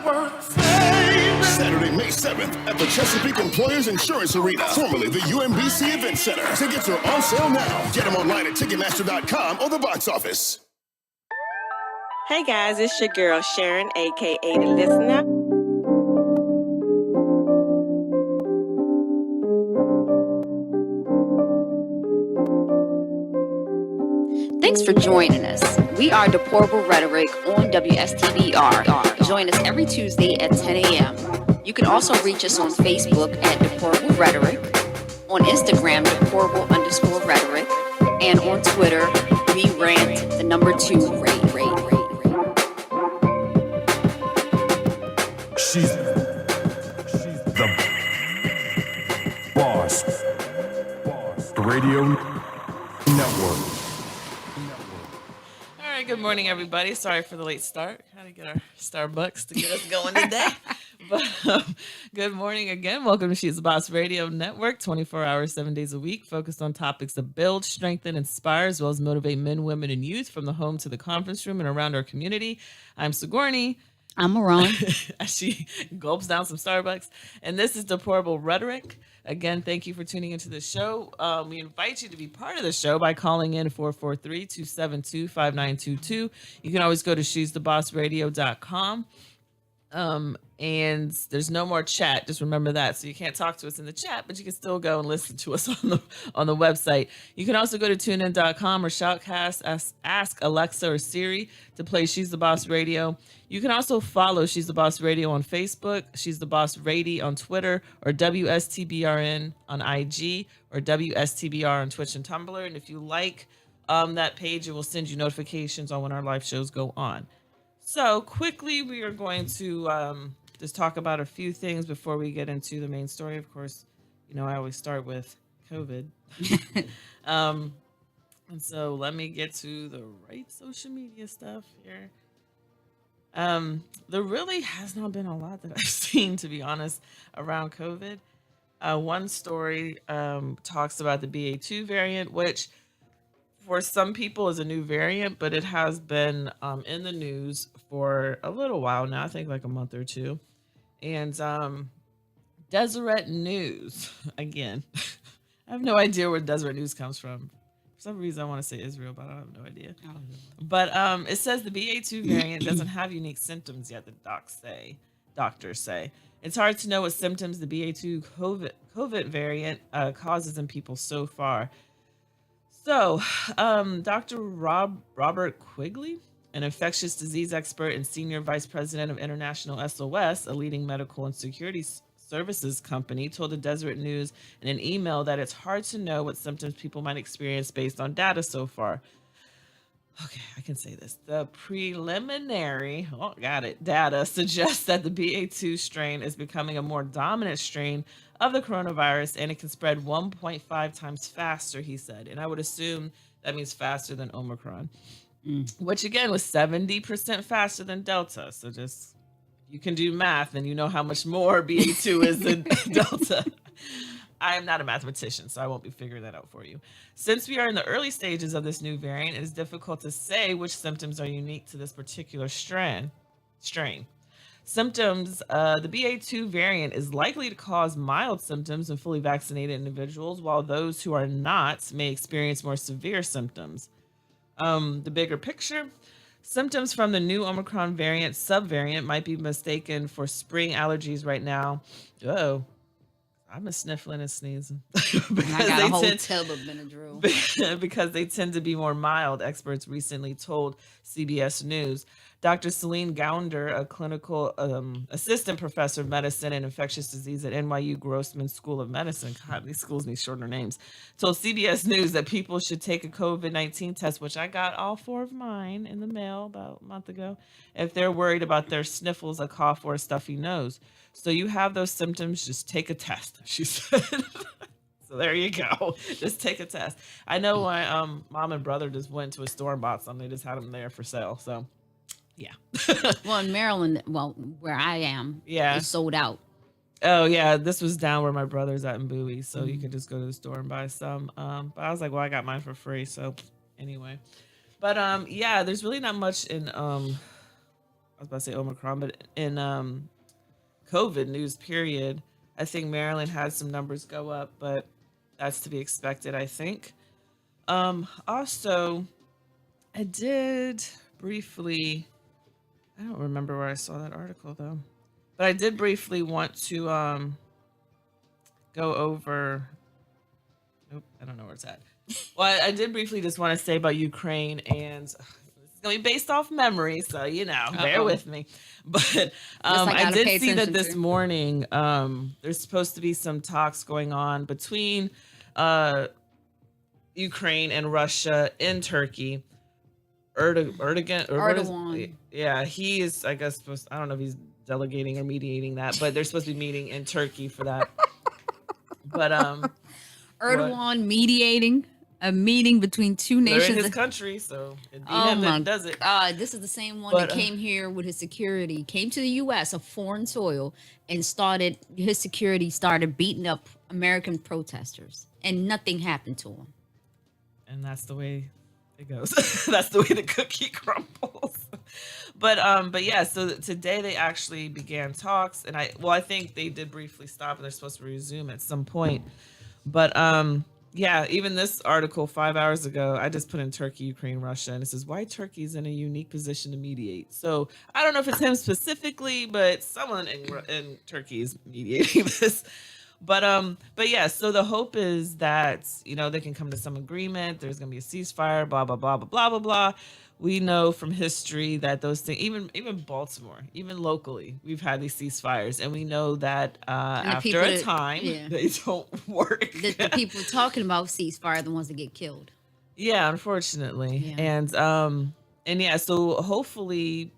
Saturday, May 7th at the Chesapeake Employers Insurance Arena, formerly the UMBC Event Center. Tickets are on sale now. Get them online at Ticketmaster.com or the box office. Hey guys, it's your girl Sharon, aka The Listener. Thanks for joining us. We are Deplorable Rhetoric on WSTBR. Join us every Tuesday at 10 a.m. You can also reach us on Facebook at Deplorable Rhetoric, on Instagram, Deplorable_Rhetoric, and on Twitter, we rant the number 2 rate. She's the boss. The radio network. All right, good morning, everybody. Sorry for the late start. Had to get our Starbucks to get us going today. But good morning again. Welcome to She's the Boss Radio Network, 24 hours, 7 days a week, focused on topics that build, strengthen, inspire, as well as motivate men, women, and youth from the home to the conference room and around our community. I'm Sigourney. I'm Maron. As she gulps down some Starbucks. And this is Deplorable Rhetoric. Again, thank you for tuning into the show. We invite you to be part of the show by calling in 443-272-5922. You can always go to shesthebossradio.com. And there's no more chat. Just remember that. So you can't talk to us in the chat, but you can still go and listen to us on the website. You can also go to tunein.com or Shoutcast, ask Alexa or Siri to play She's the Boss Radio. You can also follow She's the Boss Radio on Facebook, She's the Boss Radio on Twitter, or WSTBRN on IG, or WSTBR on Twitch and Tumblr. And if you like that page, it will send you notifications on when our live shows go on. So quickly, we are going to just talk about a few things before we get into the main story. Of course, you know, I always start with COVID. And so let me get to the right social media stuff here. There really has not been a lot that I've seen, to be honest, around COVID. One story talks about the BA.2 variant, which for some people is a new variant, but it has been in the news for a little while now, I think like a month or two. And Deseret News, again, I have no idea where Deseret News comes from. For some reason, I want to say Israel, but I have no idea. But it says the BA.2 variant doesn't have unique symptoms yet, the doctors say. It's hard to know what symptoms the BA.2 COVID variant causes in people so far. So, Dr. Robert Quigley, an infectious disease expert and senior vice president of International SOS, a leading medical and security services company, told the Deseret News in an email that it's hard to know what symptoms people might experience based on data so far. Okay, I can say this. The preliminary, data suggests that the BA.2 strain is becoming a more dominant strain of the coronavirus, and it can spread 1.5 times faster, he said. And I would assume that means faster than Omicron, which again was 70% faster than Delta. So just, you can do math and you know how much more BA.2 is than Delta. I am not a mathematician, so I won't be figuring that out for you. Since we are in the early stages of this new variant, it is difficult to say which symptoms are unique to this particular strain. Symptoms, the BA.2 variant is likely to cause mild symptoms in fully vaccinated individuals, while those who are not may experience more severe symptoms. The bigger picture, symptoms from the new Omicron variant subvariant might be mistaken for spring allergies right now. I'm a sniffling and sneezing. I got a whole tub of Benadryl. Because they tend to be more mild, experts recently told CBS News. Dr. Celine Gounder, a clinical assistant professor of medicine and infectious disease at NYU Grossman School of Medicine, God, these schools need shorter names, told CBS News that people should take a COVID-19 test, which I got all 4 of mine in the mail about a month ago, if they're worried about their sniffles, a cough, or a stuffy nose. So you have those symptoms, just take a test, she said. So there you go. Just take a test. I know my mom and brother just went to a store and bought some. They just had them there for sale. So, yeah. Well, in Maryland, where I am, it's sold out. Oh, yeah. This was down where my brother's at in Bowie. So you can just go to the store and buy some. But I was like, well, I got mine for free. So anyway. But, yeah, there's really not much in was about to say Omicron, but in COVID news period, I think Maryland had some numbers go up, but that's to be expected, I think. Also, I did briefly, I don't remember where I saw that article though, but I did briefly want to go over. Nope, I don't know where it's at. Well, I did briefly just want to say about Ukraine, and it's gonna be based off memory, so bear with me. But I did see that this morning. There's supposed to be some talks going on between Ukraine and Russia in Turkey. Erdogan. Yeah, he is. I guess supposed. I don't know if he's delegating or mediating that, but they're supposed to be meeting in Turkey for that. But Erdogan mediating a meeting between two nations. They're in his country, so him does it. This is the same one that came here with his security, came to the U.S., a foreign soil, and his security started beating up American protesters, and nothing happened to him. And that's the way it goes. That's the way the cookie crumbles. But yeah, so today they actually began talks, and I think they did briefly stop, and they're supposed to resume at some point. But yeah, even this article 5 hours ago, I just put in Turkey, Ukraine, Russia, and it says why Turkey's in a unique position to mediate. So I don't know if it's him specifically, but someone in Turkey is mediating this. But yeah, so the hope is that they can come to some agreement. There's gonna be a ceasefire. Blah blah blah blah blah blah blah. We know from history that those things, even Baltimore, even locally, we've had these ceasefires, and we know that after a time, they don't work. The people talking about ceasefire are the ones that get killed. Yeah, unfortunately, and yeah, so hopefully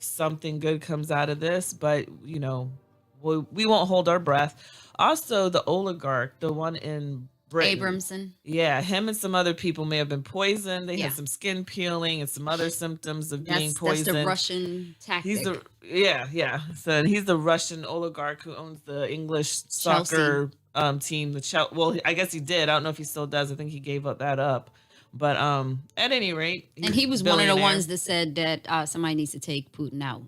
something good comes out of this, but we won't hold our breath. Also, the oligarch, the one in Britain, Abramson. Yeah, him and some other people may have been poisoned. They had some skin peeling and some other symptoms of being poisoned. That's the Russian tactic. So he's the Russian oligarch who owns the English soccer team. Well, I guess he did. I don't know if he still does. I think he gave that up. But at any rate, and he was one of the ones that said that somebody needs to take Putin out.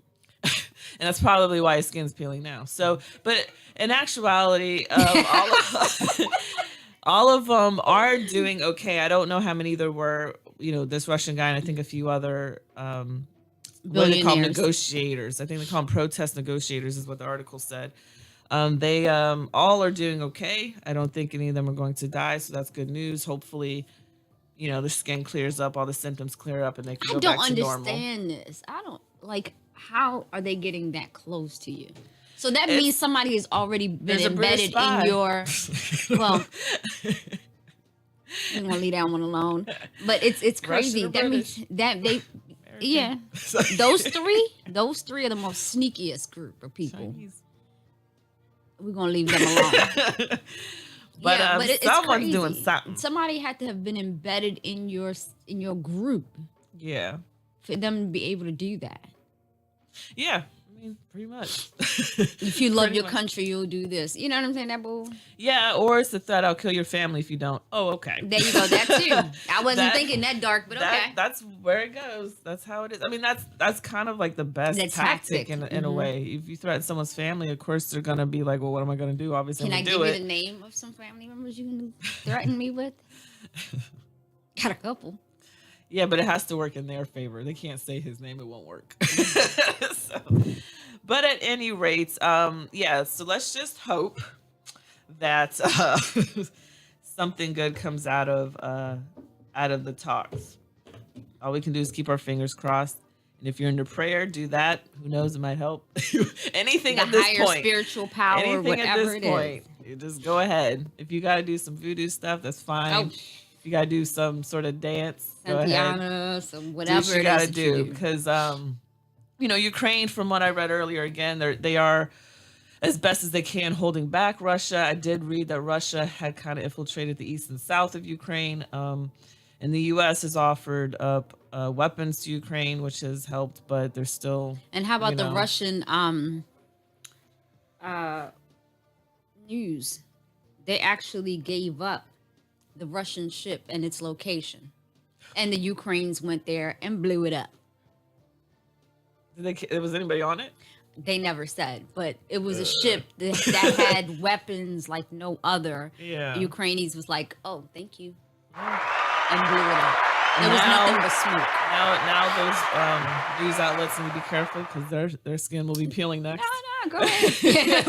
And that's probably why his skin's peeling now. So, but in actuality, all of them are doing okay. I don't know how many there were. This Russian guy and I think a few other what do they call them? Negotiators. I think they call them protest negotiators is what the article said. They all are doing okay. I don't think any of them are going to die, so that's good news. Hopefully, the skin clears up, all the symptoms clear up, and they can go back to normal. I don't understand this. I don't how are they getting that close to you? So that means somebody has already been embedded in your. Well, I'm gonna leave that one alone. But it's crazy. That means that they, those three are the most sneakiest group of people. Chinese. We're gonna leave them alone. But it's someone's crazy. Doing something. Somebody had to have been embedded in your group. Yeah. For them to be able to do that. Yeah. I mean, pretty much. If you love your country, you'll do this. You know what I'm saying, that boo? Yeah, or it's the threat, I'll kill your family if you don't. Oh, okay. There you go, that too. I wasn't thinking that dark, but okay. That's where it goes. That's how it is. I mean, that's kind of like the best tactic in a way. If you threaten someone's family, of course they're going to be like, well, what am I going to do? Obviously, Can I'm I give you the name of some family members you can threaten me with? Got a couple. Yeah, but it has to work in their favor. They can't say his name. It won't work. But at any rate, so let's just hope that something good comes out of the talks. All we can do is keep our fingers crossed. And if you're into prayer, do that. Who knows? It might help. Anything at this point. Spiritual power, anything whatever at this point, you just go ahead. If you got to do some voodoo stuff, that's fine. If you got to do some sort of dance, go ahead. Some whatever do what you got to do. Because, Ukraine, from what I read earlier, again, they are, as best as they can, holding back Russia. I did read that Russia had kind of infiltrated the east and south of Ukraine. And the U.S. has offered up weapons to Ukraine, which has helped, but they're still. And how about the Russian news? They actually gave up the Russian ship and its location, and the Ukrainians went there and blew it up. Was anybody on it? They never said, but it was a ship that had weapons like no other. Yeah. Ukrainians was like, "Oh, thank you," and blew it up. There was nothing but smoke. Now those news outlets need to be careful because their skin will be peeling next. No, go ahead.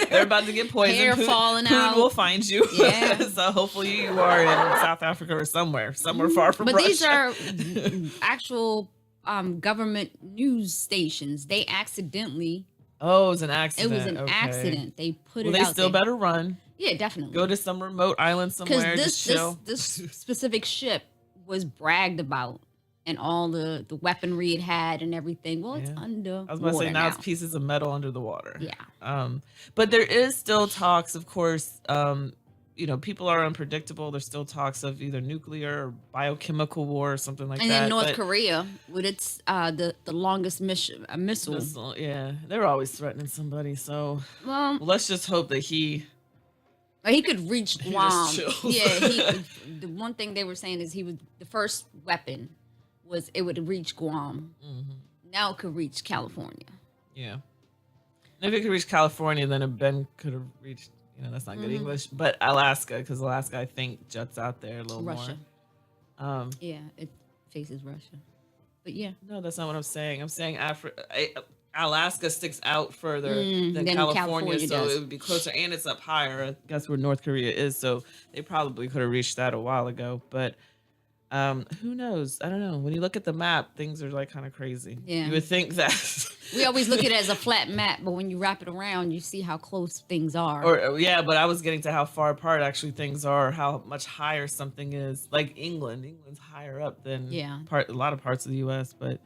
They're about to get poisoned. Hair falling Putin out. will find you. Yeah. So hopefully you are in South Africa or somewhere far from But Russia. these are actual government news stations. They accidentally. Oh, it was an accident. It was an Okay. accident. They put it They out still there. better run. Yeah, definitely. Go to some remote island somewhere. Because Just chill. this specific ship was bragged about, and all the weaponry it had and everything. Well, it's Yeah. under. I was about to say now now it's pieces of metal under the water. Yeah. But there is still talks, of course. People are unpredictable. There's still talks of either nuclear or biochemical war or something like And that. then North but Korea with its the longest missile. Yeah, they're always threatening somebody. So Well, let's just hope that he. he could reach He Guam. just chills. Yeah, the one thing they were saying is the first weapon was it would reach Guam. Mm-hmm. Now it could reach California. Yeah. If it could reach California, then Ben could have reached. That's not good English, but Alaska, because Alaska, I think, juts out there a little Russia. more. Yeah, it faces Russia. But yeah. No, that's not what I'm saying. I'm saying Alaska sticks out further than than California, so does. it would be closer, and it's up higher. I guess where North Korea is, so they probably could have reached that a while ago. But who knows? I don't know. When you look at the map, things are like kind of crazy. Yeah. You would think that. We always look at it as a flat map, but when you wrap it around, you see how close things are. But I was getting to how far apart actually things are, how much higher something is. Like England. England's higher up than a lot of parts of the U.S., but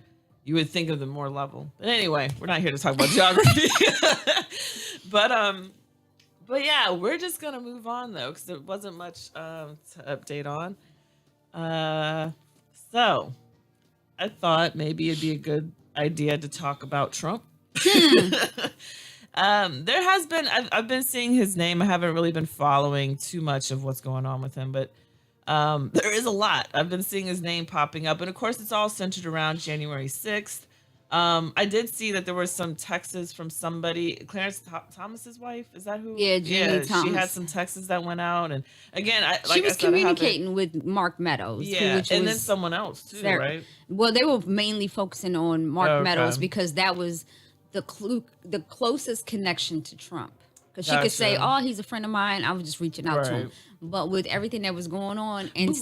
you would think of them more level. But anyway, we're not here to talk about geography. But yeah, we're just gonna move on though, because there wasn't much to update on. So I thought maybe it'd be a good idea to talk about Trump. There has been, I've been seeing his name. I haven't really been following too much of what's going on with him, but there is a lot. I've been seeing his name popping up, and of course it's all centered around January 6th. I did see that there were some texts from somebody, Clarence Thomas's wife. Is that who? Yeah, Jeannie Thomas. She had some texts that went out, and again, she was communicating with Mark Meadows. Yeah, and then someone else too, right? Well, they were mainly focusing on Mark Meadows because that was the closest connection to Trump. Because she could say, "Oh, he's a friend of mine. I was just reaching out to him." But with everything that was going on, and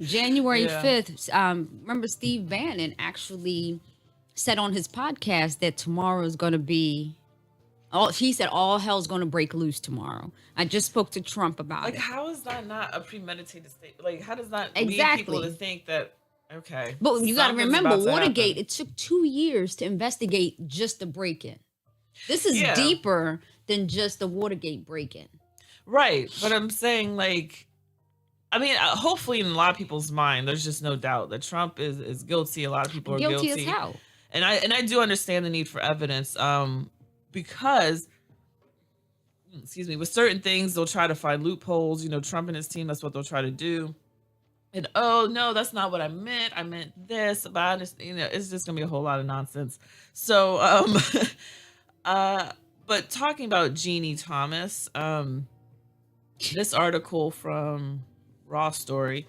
January 5th, remember Steve Bannon actually said on his podcast that tomorrow is going to be. He said all hell's going to break loose tomorrow. I just spoke to Trump about it. How is that not a premeditated statement? Like, how does that lead Exactly. people to think that? Okay, But you got to something's remember, about to Watergate. happen. It took 2 years to investigate just the break-in. This is deeper than just the Watergate break-in. Right, but I'm saying, hopefully in a lot of people's mind, there's just no doubt that Trump is guilty. A lot of people are guilty. Guilty as hell. And I do understand the need for evidence, because, excuse me, with certain things, they'll try to find loopholes. Trump and his team, that's what they'll try to do. And, oh, no, that's not what I meant. I meant this. But it's just going to be a whole lot of nonsense. So, but talking about Jeannie Thomas, this article from Raw Story,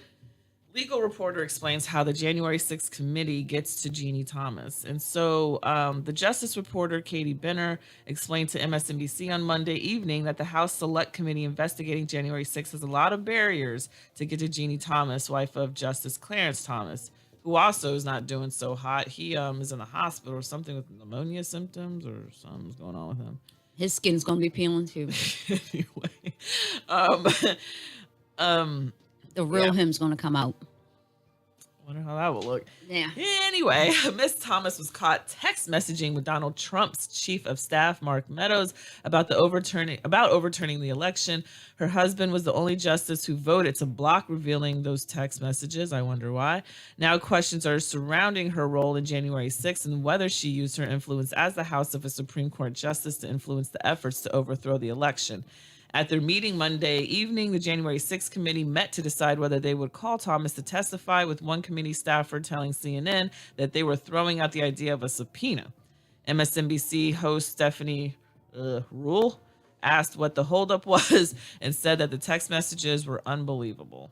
legal reporter explains how the January 6th committee gets to Jeannie Thomas. And so the justice reporter, Katie Benner, explained to MSNBC on Monday evening that the House Select Committee investigating January 6th has a lot of barriers to get to Jeannie Thomas, wife of Justice Clarence Thomas, who also is not doing so hot. He is in the hospital or something with pneumonia symptoms, or something's going on with him. His skin's going to be peeling too. Anyway, The real him's going to come out. wonder how that will look. Yeah. Anyway, Miss Thomas was caught text messaging with Donald Trump's chief of staff, Mark Meadows, about overturning the election. Her husband was the only justice who voted to block revealing those text messages. I wonder why. Now questions are surrounding her role in January 6th and whether she used her influence as the House of a Supreme Court justice to influence the efforts to overthrow the election. At their meeting Monday evening, the January 6th committee met to decide whether they would call Thomas to testify, with one committee staffer telling CNN that they were throwing out the idea of a subpoena. MSNBC host Stephanie Rule asked what the holdup was and said that the text messages were unbelievable.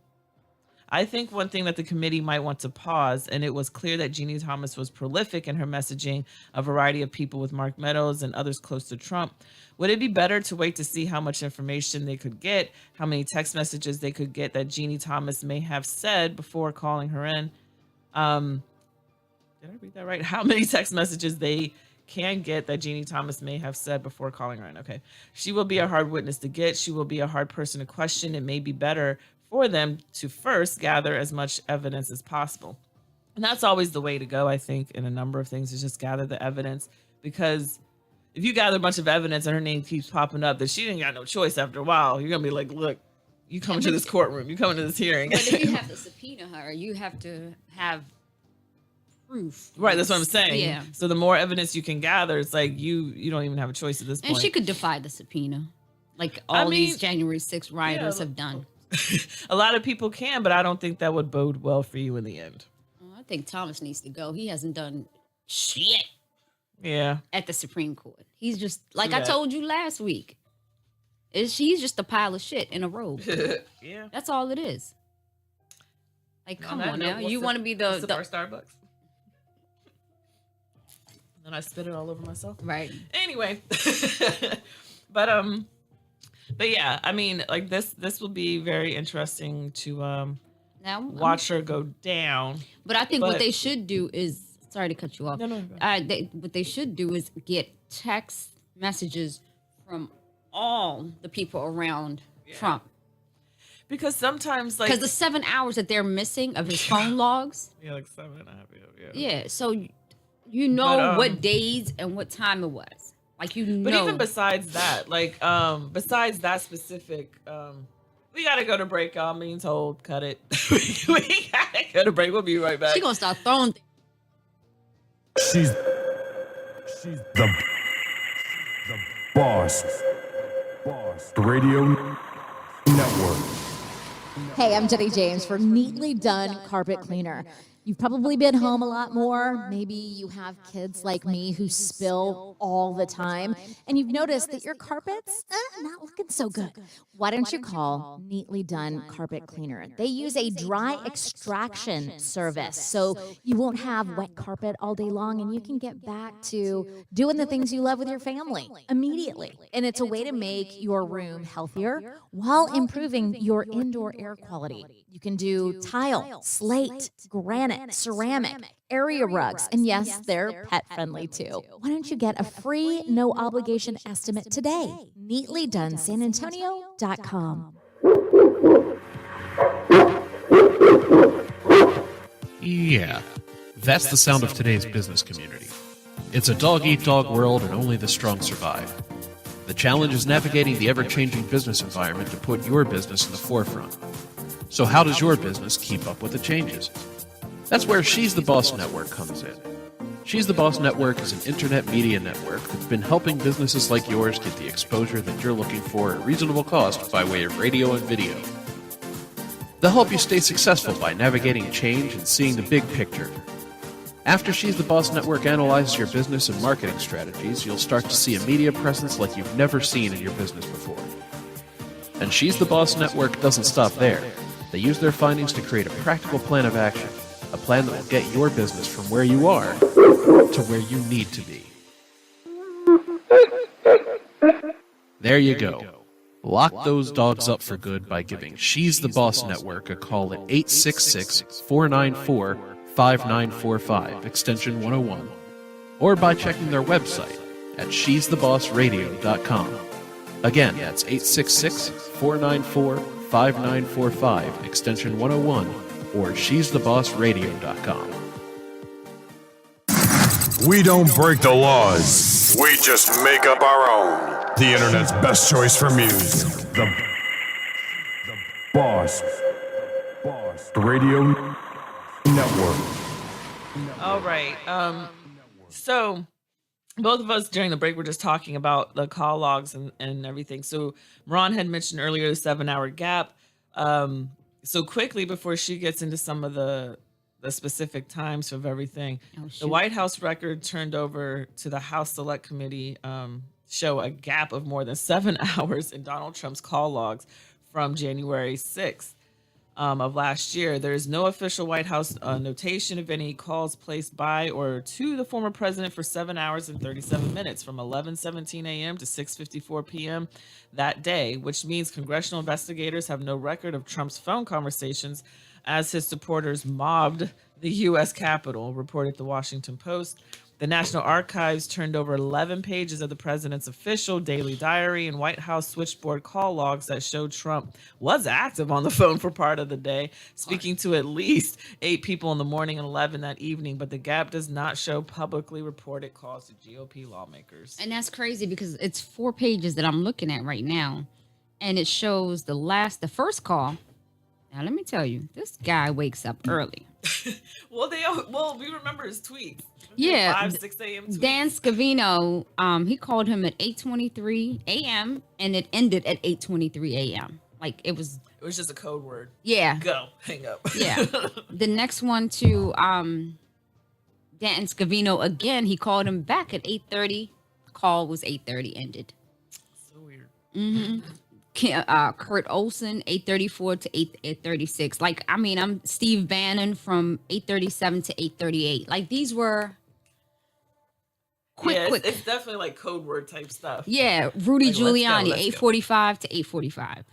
I think one thing that the committee might want to pause, and it was clear that Jeannie Thomas was prolific in her messaging, a variety of people with Mark Meadows and others close to Trump. Would it be better to wait to see how much information they could get, how many text messages they could get that Jeannie Thomas may have said before calling her in? Did I read that right? How many text messages they can get that Jeannie Thomas may have said before calling her in. Okay. She will be a hard witness to get. She will be a hard person to question. It may be better for them to first gather as much evidence as possible. And that's always the way to go, I think, in a number of things, is just gather the evidence. Because if you gather a bunch of evidence and her name keeps popping up, then she ain't got no choice after a while. You're going to be like, look, you come into this courtroom, you come into this hearing. But if you have to subpoena her, you have to have proof. Right, that's what I'm saying. Yeah. So the more evidence you can gather, it's like you don't even have a choice at this point. And she could defy the subpoena, like all these January 6th rioters have done. A lot of people can, but I don't think that would bode well for you in the end. I think Thomas needs to go. He hasn't done shit. Yeah. At the Supreme Court. He's just, like I told you last week, she's just a pile of shit in a robe. Yeah. That's all it is. Like, come on now. You want to be the first Starbucks? And I spit it all over myself. Right. Anyway. But yeah, I mean, like this will be very interesting to now watch her go down. But I think what they should do is, sorry to cut you off. No. What they should do is get text messages from all the people around Trump. Because sometimes, like, because the 7 hours that they're missing of his phone logs. Yeah, like 7.5. Yeah. Yeah. So you know what days and what time it was. Like, you know. But even besides that, like, besides that specific, we gotta go to break. Y'all, means hold, cut it. we gotta go to break. We'll be right back. She gonna start throwing things. She's the boss. Radio Network. Hey, I'm Jenny James for Neatly Done Carpet Cleaner. You've probably been home a lot more. Maybe you have kids like me who spill all the time, and you've noticed that your carpet's not looking so good. Why don't you call Neatly Done Carpet Cleaner? They use a dry extraction service, so you won't have wet carpet all day long, and you can get back to doing the things you love with your family immediately. And it's a way to make your room healthier while improving your indoor air quality. You can do tile, slate, granite, ceramic, area rugs, and yes, they're pet-friendly too. Why don't you get a free, no-obligation estimate today? NeatlyDoneSanAntonio.com. Yeah, that's the sound of today's business community. It's a dog-eat-dog world, and only the strong survive. The challenge is navigating the ever-changing business environment to put your business in the forefront. So how does your business keep up with the changes? That's where She's the Boss Network comes in. She's the Boss Network is an internet media network that's been helping businesses like yours get the exposure that you're looking for at reasonable cost by way of radio and video. They'll help you stay successful by navigating change and seeing the big picture. After She's the Boss Network analyzes your business and marketing strategies, you'll start to see a media presence like you've never seen in your business before. And She's the Boss Network doesn't stop there. They use their findings to create a practical plan of action, a plan that will get your business from where you are to where you need to be. There you go. Lock those dogs up for good by giving She's the Boss Network a call at 866-494-5945, extension 101, or by checking their website at she'sthebossradio.com. Again, that's 866-494-5945, extension 101, or she'sthebossradio.com. We don't break the laws. We just make up our own. The internet's best choice for music. The Boss. Radio Network. All right. So both of us during the break were just talking about the call logs and everything. So Ron had mentioned earlier the 7 hour gap. So quickly before she gets into some of the specific times of everything, the White House record turned over to the House Select Committee show a gap of more than 7 hours in Donald Trump's call logs from January 6th. Of last year. There is no official White House notation of any calls placed by or to the former president for 7 hours and 37 minutes from 11:17 a.m. to 6:54 p.m. that day, which means congressional investigators have no record of Trump's phone conversations as his supporters mobbed the U.S. Capitol, reported the Washington Post. The National Archives turned over 11 pages of the president's official daily diary and White House switchboard call logs that showed Trump was active on the phone for part of the day, speaking to at least 8 people in the morning and 11 that evening. But the gap does not show publicly reported calls to GOP lawmakers. And that's crazy because it's 4 pages that I'm looking at right now. And it shows the first call. Now, let me tell you, this guy wakes up early. Well, we remember his tweets. Yeah, 6 a.m. tweets. Dan Scavino, he called him at 8:23 a.m. and it ended at 8:23 a.m. Like it was just a code word. Yeah. Go, hang up. Yeah. The next one to Dan Scavino again, he called him back at 8:30. Call was 8:30 ended. So weird. Mm-hmm. Kurt Olson, 8:34 to 8:36. Like, I mean, I'm Steve Bannon from 8:37 to 8:38. Like, these were quick. It's definitely like code word type stuff. Yeah, Rudy Like, Giuliani, let's go. 8:45 to 8:45.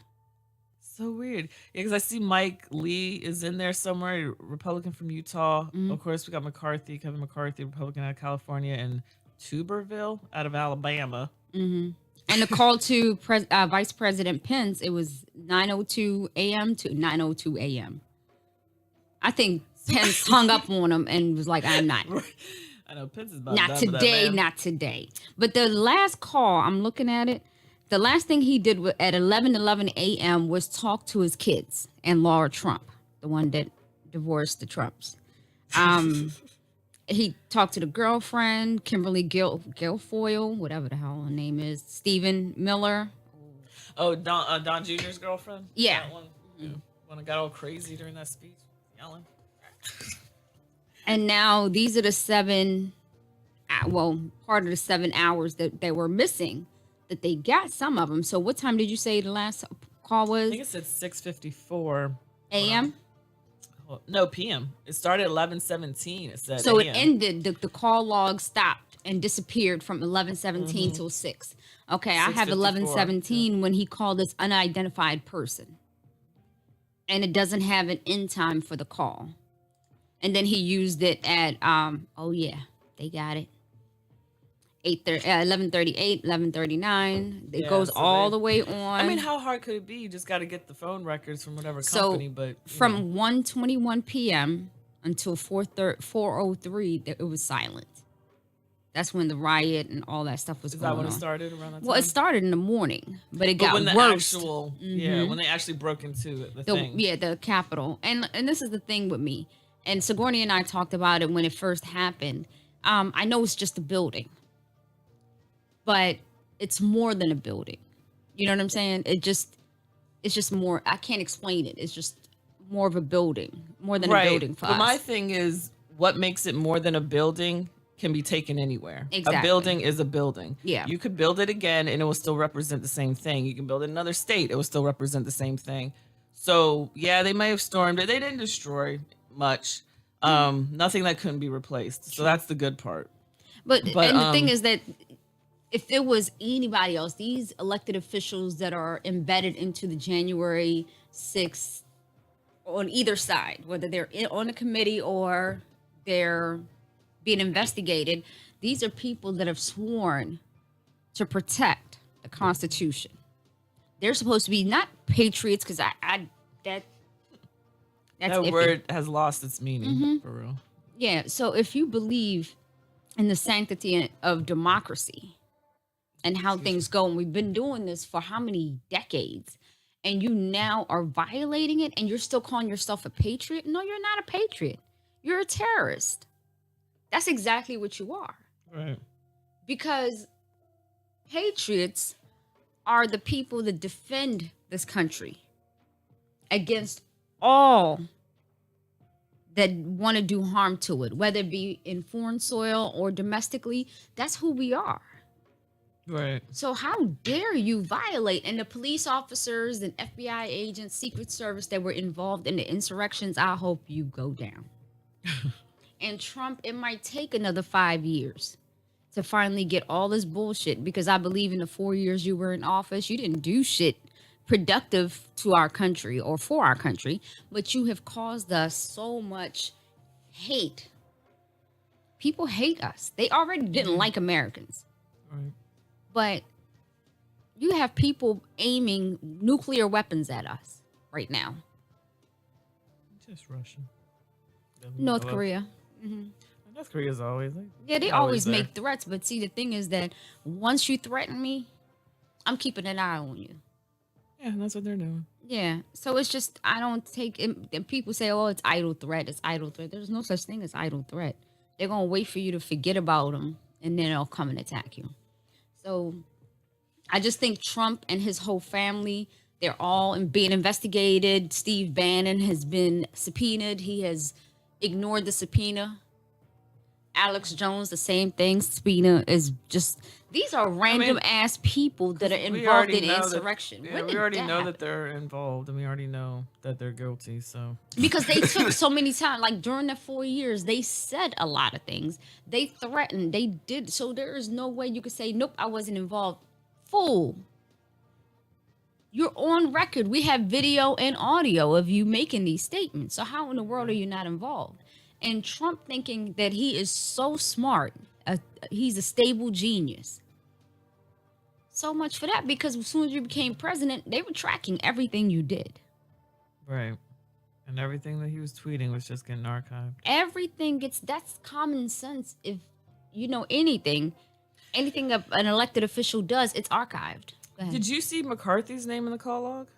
So weird. Yeah, because I see Mike Lee is in there somewhere, Republican from Utah. Mm-hmm. Of course, we got Kevin McCarthy, Republican out of California, and Tuberville out of Alabama. Mm-hmm. And the call to Vice President Pence, it was 9:02 a.m. to 9:02 a.m. I think Pence hung up on him and was like, I'm not. I know Pence is about Not done with today, that, man. not today. But the last call, I'm looking at it, the last thing he did at 11:11 a.m. was talk to his kids and Laura Trump, the one that divorced the Trumps. He talked to the girlfriend, Kimberly Guilfoyle, whatever the hell her name is, Stephen Miller. Oh, Don Jr.'s girlfriend? Yeah. That one? Yeah. When I got all crazy during that speech, yelling. And now these are the 7, part of the 7 hours that they were missing, that they got some of them. So what time did you say the last call was? I think it said 6:54 a.m.? No, p.m. It started at 11:17. It said So AM. it ended, the call log stopped and disappeared from 11:17 till 6. Okay, I have 11:17 when he called this unidentified person. And it doesn't have an end time for the call. And then he used it at, they got it. 11:38, 11:39. It goes so all the way on. I mean, how hard could it be? You just got to get the phone records from whatever company. But from 1:21 p.m. until 4:03, it was silent. That's when the riot and all that stuff was is going on. that when it started around that time? Well, it started in the morning, but it got when the worse. actual, when they actually broke into the thing. Yeah, the Capitol. And this is the thing with me. And Sigourney and I talked about it when it first happened. I know it's just a building, but it's more than a building. You know what I'm saying? It's just more. I can't explain it. It's just more of a building, more than a building for us. But my thing is, what makes it more than a building can be taken anywhere. Exactly. A building is a building. Yeah. You could build it again and it will still represent the same thing. You can build it in another state. It will still represent the same thing. So yeah, they may have stormed it. They didn't destroy much. Nothing that couldn't be replaced. So that's the good part. But and the thing is that if it was anybody else, these elected officials that are embedded into the January 6th on either side, whether they're on a committee or they're being investigated, these are people that have sworn to protect the Constitution. They're supposed to be not patriots, because that's that iffy. word has lost its meaning for real. Yeah. So if you believe in the sanctity of democracy and how things go, and we've been doing this for how many decades, and you now are violating it, and you're still calling yourself a patriot? No, you're not a patriot. You're a terrorist. That's exactly what you are. Right. because patriots are the people that defend this country against all that want to do harm to it, whether it be in foreign soil or domestically. That's who we are. Right. So how dare you violate? And the police officers and FBI agents, Secret Service that were involved in the insurrections, I hope you go down. And Trump, it might take another 5 years to finally get all this bullshit, because I believe in the 4 years you were in office, you didn't do shit productive to our country or for our country, but you have caused us so much hate. People hate us. They already didn't like Americans. Right. But you have people aiming nuclear weapons at us right now. Just Russian. North Korea. North Korea's always like, Yeah, they always make threats. But see, the thing is that once you threaten me, I'm keeping an eye on you. Yeah, that's what they're doing. Yeah. So it's just, I don't take it. And people say, oh, it's idle threat. It's idle threat. There's no such thing as idle threat. They're going to wait for you to forget about them, and then they'll come and attack you. So I just think Trump and his whole family, they're all being investigated. Steve Bannon has been subpoenaed. He has ignored the subpoena. Alex Jones, the same thing. Subpoena is just, these are random ass people that are involved in insurrection. We already know that they're involved, and we already know that they're guilty. So because they took so many times, like during the 4 years, they said a lot of things. They threatened. They did. So there is no way you could say, nope, I wasn't involved. Fool. You're on record. We have video and audio of you making these statements. So how in the world are you not involved? And Trump thinking that he is so smart. He's a stable genius. So much for that, because as soon as you became president, they were tracking everything you did. Right. And everything that he was tweeting was just getting archived. Everything gets, that's common sense. If you know anything an elected official does, it's archived. Go ahead. Did you see McCarthy's name in the call log?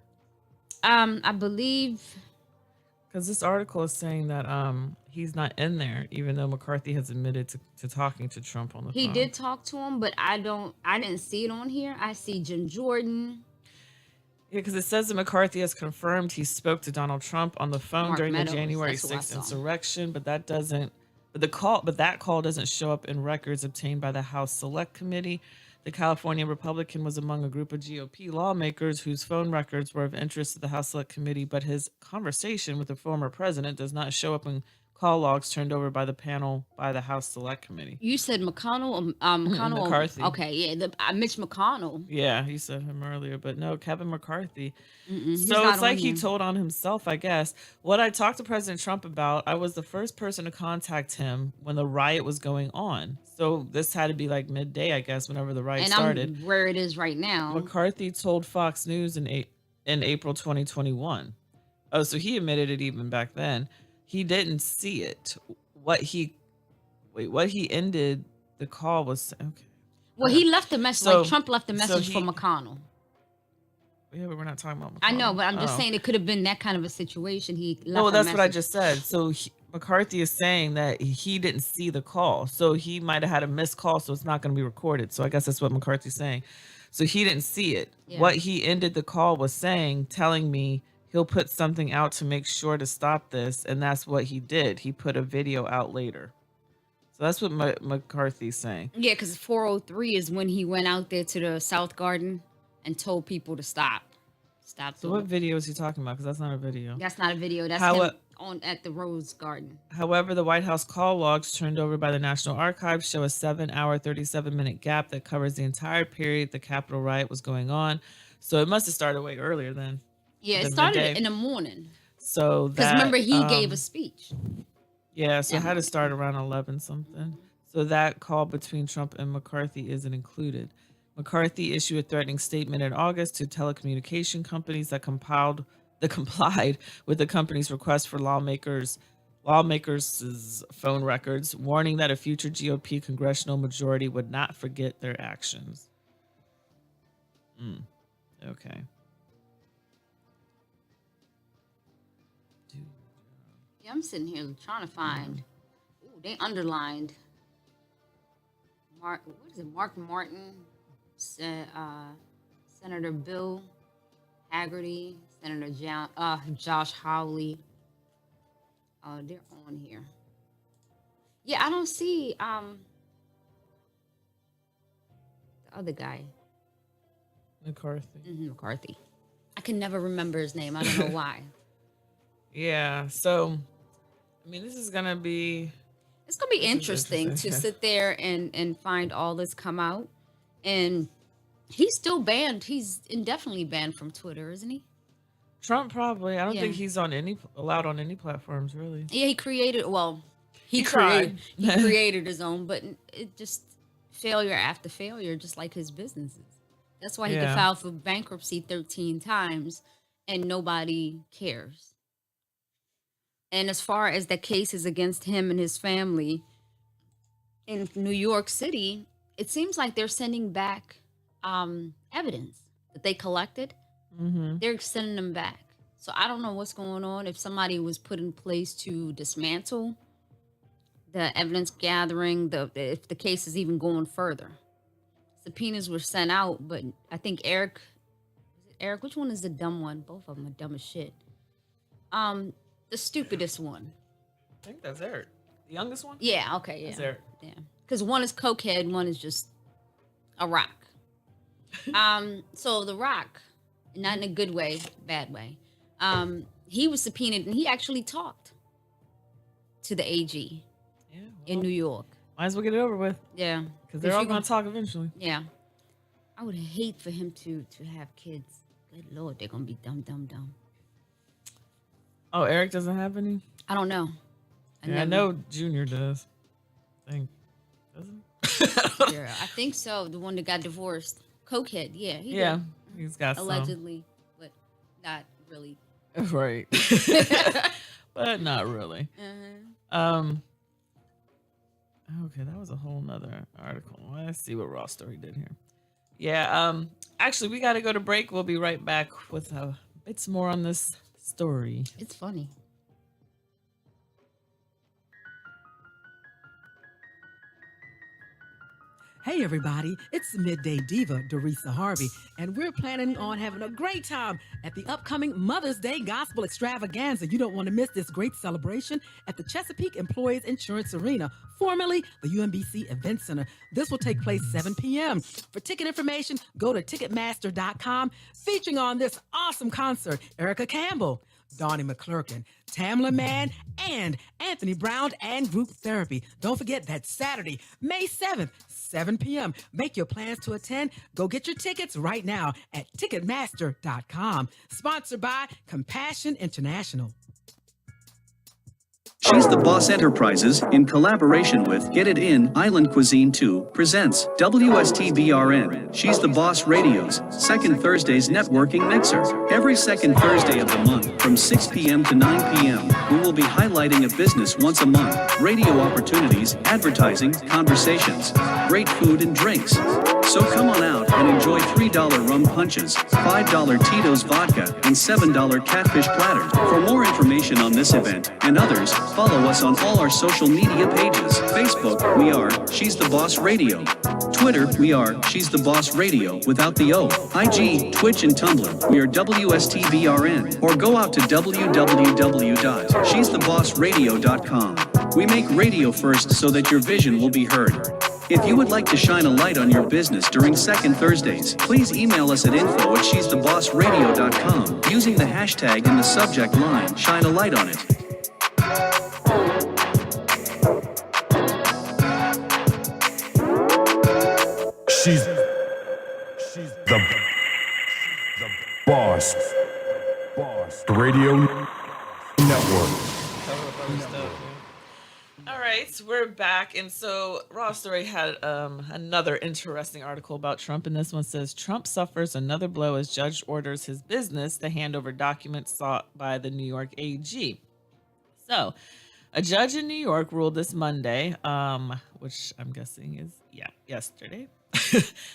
I believe, because this article is saying that he's not in there, even though McCarthy has admitted to talking to Trump on the phone. He did talk to him, but I didn't see it on here. I see Jim Jordan. Yeah, because it says that McCarthy has confirmed he spoke to Donald Trump on the phone Mark during Meadows, the January that's who I 6th saw. insurrection, but that call doesn't show up in records obtained by the House Select Committee. The California Republican was among a group of GOP lawmakers whose phone records were of interest to the House Select Committee, but his conversation with the former president does not show up in call logs turned over by the panel by the House Select Committee. You said McConnell? McConnell? McCarthy. Okay, yeah, Mitch McConnell. Yeah, he said him earlier, but no, Kevin McCarthy. He's So not it's like on he here. told on himself, I guess. What I talked to President Trump about, I was the first person to contact him when the riot was going on. So this had to be like midday, I guess, whenever the riot started. I'm where it is right now. McCarthy told Fox News in April 2021. Oh, so he admitted it even back then. He didn't see it. What he ended the call was okay. Well, he left a message. So- like Trump left a message he- for McConnell. Yeah, but we're not talking about McConnell. I know, but I'm just Oh. saying it could have been that kind of a situation. He left No, a that's what I message. just said. So McCarthy is saying that he didn't see the call. So he might have had a missed call, so it's not going to be recorded. So I guess that's what McCarthy's saying. So he didn't see it. Yeah. What he ended the call was telling me he'll put something out to make sure to stop this. And that's what he did. He put a video out later. So that's what McCarthy's saying. Yeah, because 403 is when he went out there to the South Garden and told people to stop. Stop. So what video is he talking about? Because that's not a video. That's not a video. That's How- him at the Rose Garden. However, the White House call logs turned over by the National Archives show a 7-hour, 37-minute gap that covers the entire period the Capitol riot was going on. So it must have started way earlier then. Yeah, it than started midday. in the morning. So Because that, remember, he gave a speech. Yeah, so it had to start around 11 something. So that call between Trump and McCarthy isn't included. McCarthy issued a threatening statement in August to telecommunication companies that complied with the company's request for lawmakers' phone records, warning that a future GOP congressional majority would not forget their actions. Okay. Yeah, I'm sitting here trying to find. Ooh, they underlined What is it? Mark Martin, Senator Bill Haggerty, Senator Josh Hawley. They're on here. Yeah, I don't see the other guy. McCarthy. McCarthy. I can never remember his name. I don't know why. Yeah. So, I mean, this is gonna be. It's gonna be interesting to sit there and find all this come out. And he's still banned. He's indefinitely banned from Twitter, isn't he? Trump probably. I don't think he's allowed on any platforms, really. Yeah, he created. Well, he tried. created his own, but it just failure after failure, just like his businesses. That's why he could file for bankruptcy 13 times, and nobody cares. And as far as the cases against him and his family in New York City, it seems like they're sending back evidence that they collected. Mm-hmm. They're sending them back. So I don't know what's going on. If somebody was put in place to dismantle the evidence gathering, if the case is even going further. Subpoenas were sent out, but I think Eric, which one is the dumb one? Both of them are dumb as shit. The stupidest one. I think that's Eric. The youngest one? Yeah, okay, yeah. That's Eric. Yeah. Because one is cokehead, one is just a rock. So the rock, not in a good way, bad way. He was subpoenaed and he actually talked to the AG in New York. Might as well get it over with. Yeah. Because they're all going to talk eventually. Yeah. I would hate for him to have kids. Good Lord, they're going to be dumb. Oh, Eric doesn't have any? I don't know. I know Junior does. I think. Doesn't Yeah, I think so. The one that got divorced. Cokehead, yeah. He's got allegedly, but not really. Right. But not really. Okay, that was a whole nother article. Let's see what Raw Story did here. Yeah, actually, we got to go to break. We'll be right back with bits more on this story. It's funny. Hey everybody, it's the Midday Diva, Dorisa Harvey, and we're planning on having a great time at the upcoming Mother's Day Gospel Extravaganza. You don't want to miss this great celebration at the Chesapeake Employees Insurance Arena, formerly the UMBC Event Center. This will take place 7 p.m. For ticket information, go to Ticketmaster.com. Featuring on this awesome concert, Erica Campbell, Donnie McClurkin, Tamla Mann, and Anthony Brown and Group Therapy. Don't forget that Saturday, May 7th, 7 p.m. Make your plans to attend. Go get your tickets right now at Ticketmaster.com. Sponsored by Compassion International. She's the Boss Enterprises, in collaboration with Get It In, Island Cuisine 2, presents WSTBRN, She's the Boss Radio's second Thursday's networking mixer. Every second Thursday of the month from 6 p.m. to 9 p.m., we will be highlighting a business once a month, radio opportunities, advertising, conversations, great food and drinks. So come on out and enjoy $3 rum punches, $5 Tito's vodka, and $7 catfish platters. For more information on this event and others, follow us on all our social media pages. Facebook, we are She's the Boss Radio. Twitter, we are She's the Boss Radio without the O. IG, Twitch, and Tumblr, we are WSTBRN. Or go out to www.she'sthebossradio.com. We make radio first so that your vision will be heard. If you would like to shine a light on your business during Second Thursdays, please email us at info@she'sthebossradio.com using the hashtag in the subject line, shine a light on it. She's the boss. Radio Network. All right, so we're back. And so Raw Story had another interesting article about Trump. And this one says, Trump suffers another blow as judge orders his business to hand over documents sought by the New York AG. So a judge in New York ruled this Monday, which I'm guessing is, yesterday,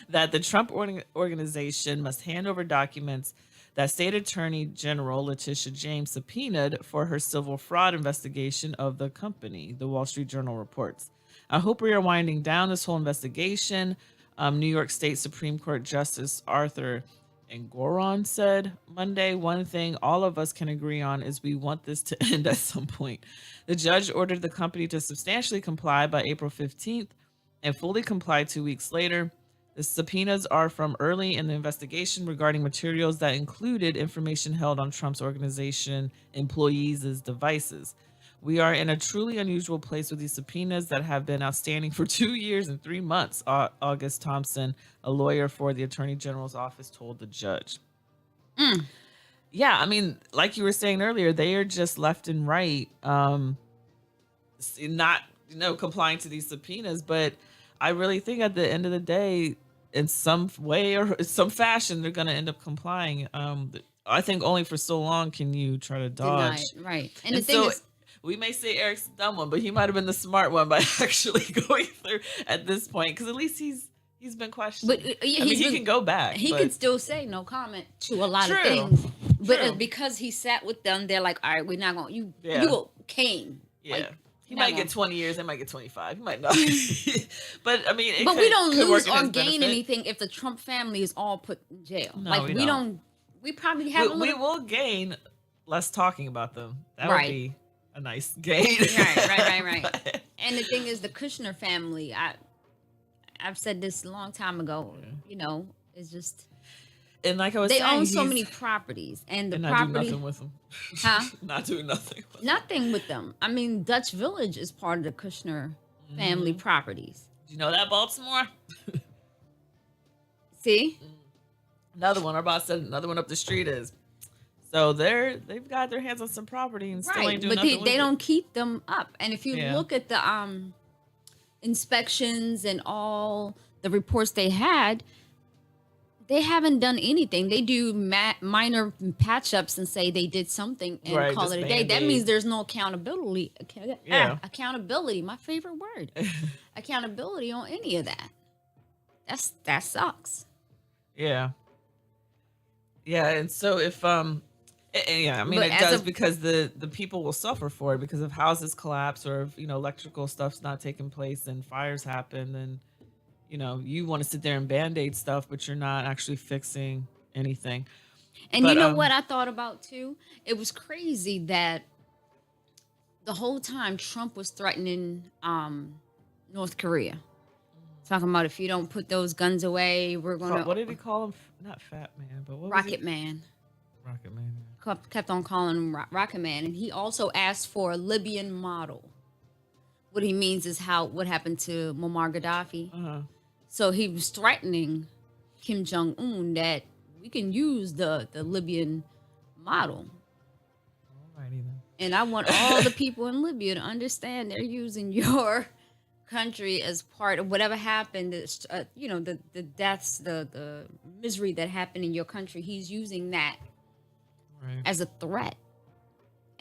that the Trump organization must hand over documents that State Attorney General Letitia James subpoenaed for her civil fraud investigation of the company, the Wall Street Journal reports. I hope we are winding down this whole investigation. New York State Supreme Court Justice Arthur Engoron said Monday, one thing all of us can agree on is we want this to end at some point. The judge ordered the company to substantially comply by April 15th and fully comply 2 weeks later. The subpoenas are from early in the investigation regarding materials that included information held on Trump's organization employees' devices. We are in a truly unusual place with these subpoenas that have been outstanding for 2 years and 3 months, August Thompson, a lawyer for the Attorney General's office, told the judge. Yeah, I mean, like you were saying earlier, they are just left and right, not, complying to these subpoenas. But I really think at the end of the day, in some way or some fashion, they're going to end up complying. I think only for so long can you try to dodge. Deny it, right. And the thing is, we may say Eric's the dumb one, but he might have been the smart one by actually going through at this point, because at least he's been questioned. But he can go back. He can still say no comment to a lot of things. But because he sat with them, they're like, all right, we're not going. You will cane. Yeah. Like, he might get 20 years. They might get 25. He might not. But I mean, we don't lose or gain anything if the Trump family is all put in jail. No, we don't. We probably have. We will gain less talking about them. That would be a nice gain. Right. And the thing is, the Kushner family. I've said this a long time ago. It's just. And like I was saying, they own so many properties, and the property. Not do nothing with them. Not doing nothing. Nothing with them. I mean, Dutch Village is part of the Kushner family properties. Do you know that, Baltimore? See, another one. Our boss said another one up the street is. So they've got their hands on some property and still ain't doing nothing. But they don't keep them up. And if you look at the inspections and all the reports they had. They haven't done anything. They do minor patch-ups and say they did something and call it a day. That means there's no accountability. Accountability, my favorite word. Accountability on any of that. That sucks. Yeah. Yeah, and so if it does because the people will suffer for it, because if houses collapse or if electrical stuff's not taking place and fires happen, then you want to sit there and band-aid stuff, but you're not actually fixing anything. And you know what I thought about too? It was crazy that the whole time Trump was threatening North Korea. Talking about if you don't put those guns away, we're going to... What did he call him? Not Fat Man, but what Rocket Man. Rocket Man. Kept on calling him Rocket Man. And he also asked for a Libyan model. What he means is what happened to Muammar Gaddafi. Uh-huh. So he was threatening Kim Jong-un that we can use the Libyan model. Alrighty then. And I want all the people in Libya to understand they're using your country as part of whatever happened. The deaths, the misery that happened in your country. He's using that as a threat.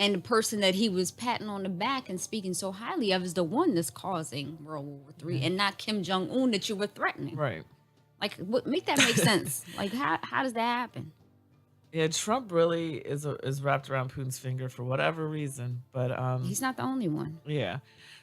And the person that he was patting on the back and speaking so highly of is the one that's causing World War III, and not Kim Jong-un that you were threatening. Right. Like, make that make sense? Like, how does that happen? Yeah, Trump really is wrapped around Putin's finger for whatever reason, but he's not the only one. Yeah.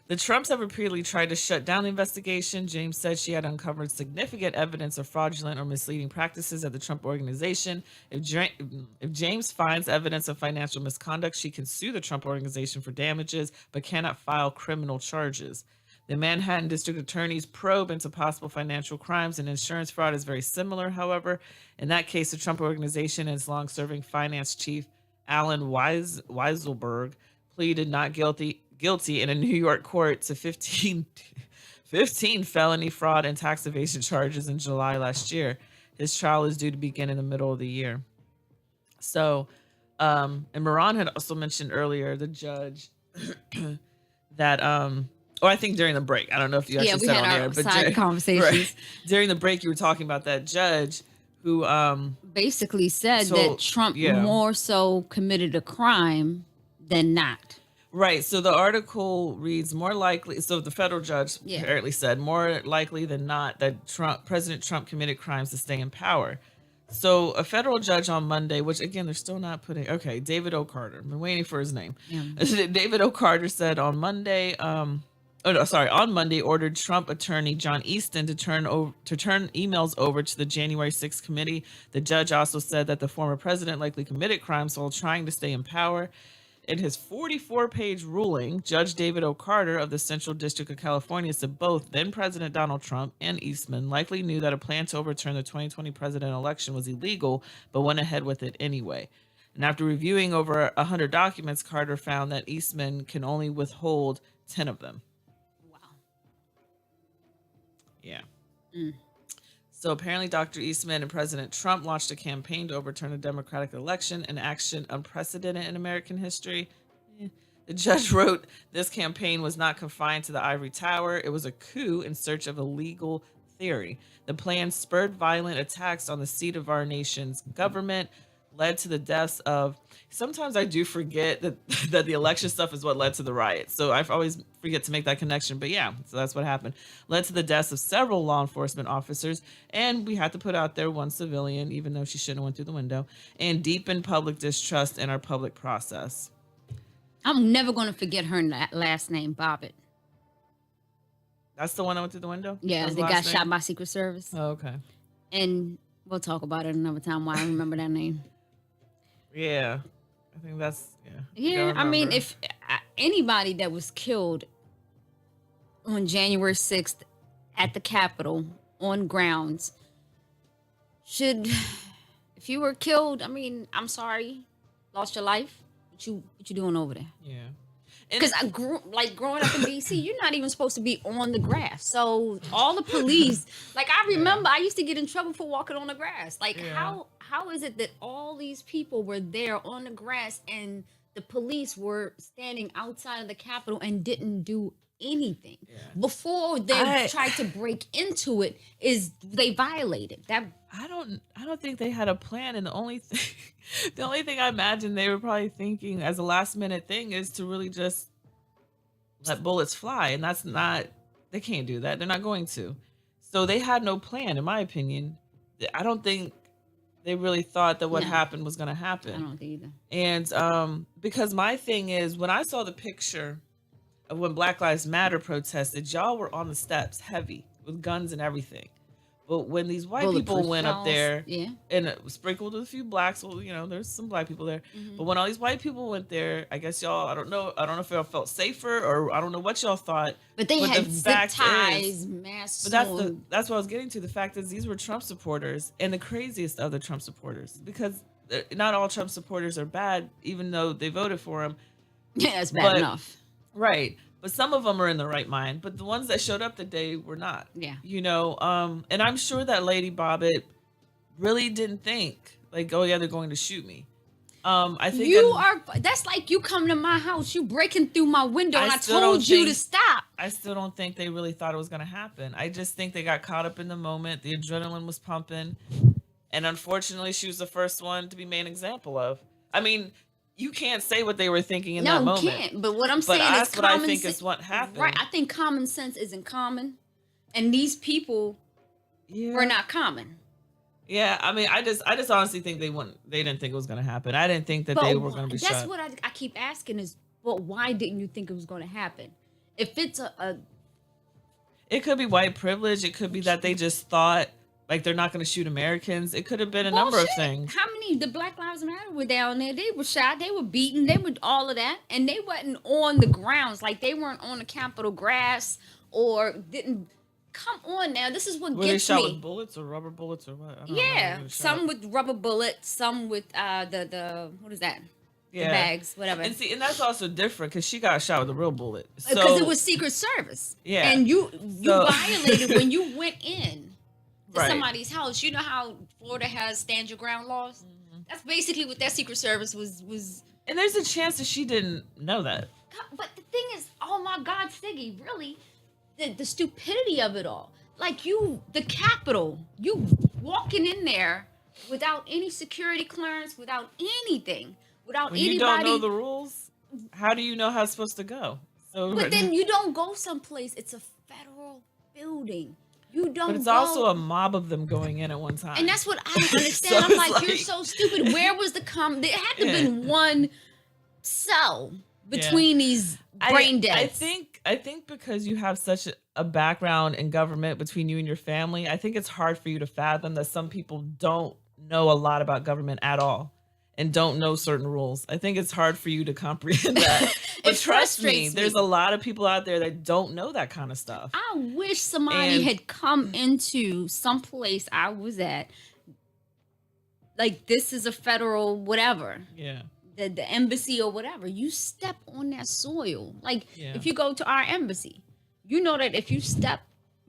The Trumps have repeatedly tried to shut down the investigation. James said she had uncovered significant evidence of fraudulent or misleading practices at the Trump organization. If James finds evidence of financial misconduct, she can sue the Trump organization for damages, but cannot file criminal charges. The Manhattan District Attorney's probe into possible financial crimes and insurance fraud is very similar, however. In that case, the Trump organization and its long-serving finance chief, Alan Weisselberg, pleaded not guilty in a New York court to 15 felony fraud and tax evasion charges in July last year. His trial is due to begin in the middle of the year. So, and Moran had also mentioned earlier, the judge, that, I think during the break, I don't know if you actually said on air, but side conversations. During the break, you were talking about that judge who basically said that Trump more so committed a crime than not. Right. So the article reads more likely. So the federal judge apparently said more likely than not that President Trump committed crimes to stay in power. So a federal judge on Monday, which again, they're still not putting. Okay. David O. Carter. I've been waiting for his name. Yeah. David O. Carter said on Monday, on Monday, ordered Trump attorney John Easton to turn emails over to the January 6th committee. The judge also said that the former president likely committed crimes while trying to stay in power. In his 44-page ruling, Judge David O. Carter of the Central District of California said both then President Donald Trump and Eastman likely knew that a plan to overturn the 2020 presidential election was illegal, but went ahead with it anyway. And after reviewing over 100 documents, Carter found that Eastman can only withhold 10 of them. Wow. Yeah. So apparently Dr. Eastman and President Trump launched a campaign to overturn a Democratic election, an action unprecedented in American history. The judge wrote, this campaign was not confined to the ivory tower. It was a coup in search of a legal theory. The plan spurred violent attacks on the seat of our nation's government, led to the deaths of, sometimes I do forget that the election stuff is what led to the riots. So I always forget to make that connection. But yeah, so that's what happened. Led to the deaths of several law enforcement officers. And we had to put out there one civilian, even though she shouldn't have went through the window, and deepened public distrust in our public process. I'm never going to forget her last name, Bobbitt. That's the one that went through the window? Yeah, they got shot by Secret Service. Oh, okay. And we'll talk about it another time why I remember that name. Yeah, I think that's, Yeah, I mean, if anybody that was killed on January 6th at the Capitol on grounds should, if you were killed, I mean, I'm sorry, lost your life. What you doing over there? Yeah. Because growing up in DC, you're not even supposed to be on the grass. So all the police, like I remember, I used to get in trouble for walking on the grass. Like how is it that all these people were there on the grass and the police were standing outside of the Capitol and didn't do anything before they tried to break into it? Is they violated that? I don't think they had a plan, and the only thing I imagine they were probably thinking as a last minute thing is to really just let bullets fly, and that's not, they can't do that. They're not going to. So they had no plan, in my opinion. I don't think they really thought that what happened was going to happen. I don't think either. And because my thing is, when I saw the picture of when Black Lives Matter protested, y'all were on the steps heavy with guns and everything. But when these white people went up there and it was sprinkled with a few blacks, well, there's some black people there. Mm-hmm. But when all these white people went there, I guess y'all, I don't know if y'all felt safer or I don't know what y'all thought. But they had zip ties, masks. But that's what I was getting to. The fact is, these were Trump supporters, and the craziest of the Trump supporters, because not all Trump supporters are bad, even though they voted for him. Yeah, it's bad enough. Right. But some of them are in the right mind. But the ones that showed up today were not. Yeah. And I'm sure that Lady Bobbitt really didn't think, like, oh, yeah, they're going to shoot me. I think that's like you come to my house, you breaking through my window, and I told you to stop. I still don't think they really thought it was going to happen. I just think they got caught up in the moment. The adrenaline was pumping. And unfortunately, she was the first one to be made an example of. I mean, you can't say what they were thinking in that moment. No, you can't. But what I'm saying is that's what I think is what happened. Right. I think common sense isn't common. And these people were not common. Yeah. I mean, I just honestly think they didn't think it was going to happen. I didn't think that they were going to be shot. That's what I keep asking is, well, why didn't you think it was going to happen? If it's it could be white privilege. It could be that they just thought, like, they're not going to shoot Americans. It could have been a number of things. How many, the Black Lives Matter were down there. They were shot. They were beaten. They were all of that. And they wasn't on the grounds. Like, they weren't on the Capitol grass or didn't. Come on now. This is what gets me. Were they shot with bullets or rubber bullets or what? I don't know. Some with rubber bullets. Some with the what is that? Yeah. The bags, whatever. And see, and that's also different because she got shot with a real bullet. Because it was Secret Service. Yeah. And you violated when you went in. Somebody's house. You know how Florida has stand your ground laws? Mm-hmm. That's basically what that Secret Service was. And there's a chance that she didn't know that. God, but the thing is, oh my God, Siggy, really, the stupidity of it all. Like the Capitol, you walking in there without any security clearance, without anything, without anybody. You don't know the rules. How do you know how it's supposed to go? But then you don't go someplace. It's a federal building. You don't. But it's also a mob of them going in at one time. And that's what I don't understand. I'm like, you're so stupid. Where was the There had to have been one cell between these brain deaths. I think because you have such a background in government between you and your family, I think it's hard for you to fathom that some people don't know a lot about government at all and don't know certain rules. I think it's hard for you to comprehend that. But trust me, there's a lot of people out there that don't know that kind of stuff. I wish somebody had come into some place I was at. Like, this is a federal whatever. Yeah. The embassy or whatever. You step on that soil. Like, if you go to our embassy, you know that if you step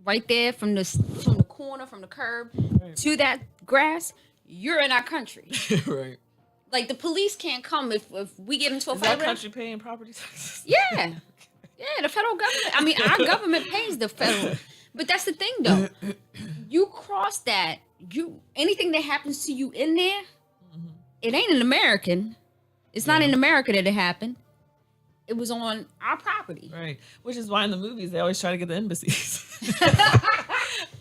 right there from the corner, from the curb to that grass, you're in our country. Right. Like, the police can't come if we get into a fight. Is that country paying property taxes? Yeah. Yeah, the federal government. I mean, our government pays the federal. But that's the thing, though. You cross that, anything that happens to you in there, it ain't an American. It's not in America that it happened. It was on our property. Right. Which is why in the movies, they always try to get the embassies.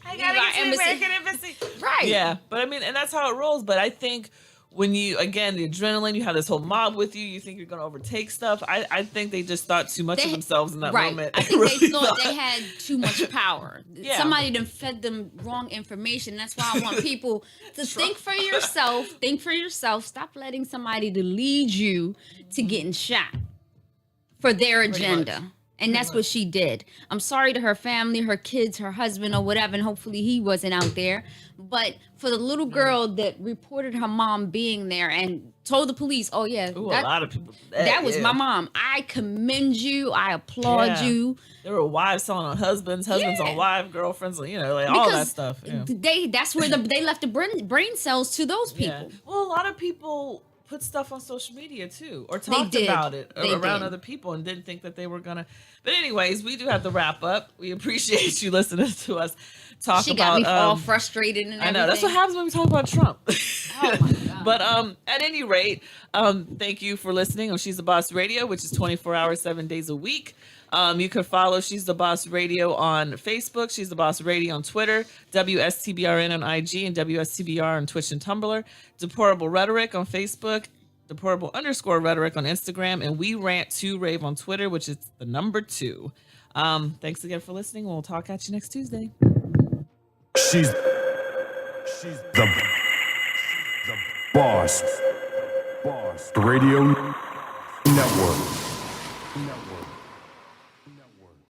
I gotta get to the American embassy. Right. Yeah. But I mean, and that's how it rolls. But I think when you, again, the adrenaline, you have this whole mob with you, you think you're going to overtake stuff. I think they just thought too much of themselves in that moment. I think they thought they had too much power. Yeah. Somebody done fed them wrong information. That's why I want people to think for yourself. Think for yourself. Stop letting somebody to lead you to getting shot for their agenda. And that's what she did. I'm sorry to her family, her kids, her husband, or whatever, and hopefully he wasn't out there. But for the little girl that reported her mom being there and told the police, oh, yeah. Ooh, a lot of people. That was my mom. I commend you. I applaud you. There were wives telling on husbands on wives, girlfriends, you know, like all that stuff. Yeah. That's where they left the brain cells to those people. Yeah. Well, a lot of people put stuff on social media too, or talked about it around other people and didn't think that they were gonna. But anyways, we do have to wrap up. We appreciate you listening to us talk she about. She got me all frustrated and everything. I know that's what happens when we talk about Trump. Oh my God. But at any rate, thank you for listening on She's the Boss Radio, which is 24 hours, 7 days a week. You can follow She's the Boss Radio on Facebook, She's the Boss Radio on Twitter, WSTBRN on IG, and WSTBR on Twitch and Tumblr, Deplorable Rhetoric on Facebook, Deplorable_Rhetoric on Instagram, and We Rant 2 Rave on Twitter, which is the number 2. Thanks again for listening. We'll talk at you next Tuesday. She's the Boss Radio Network.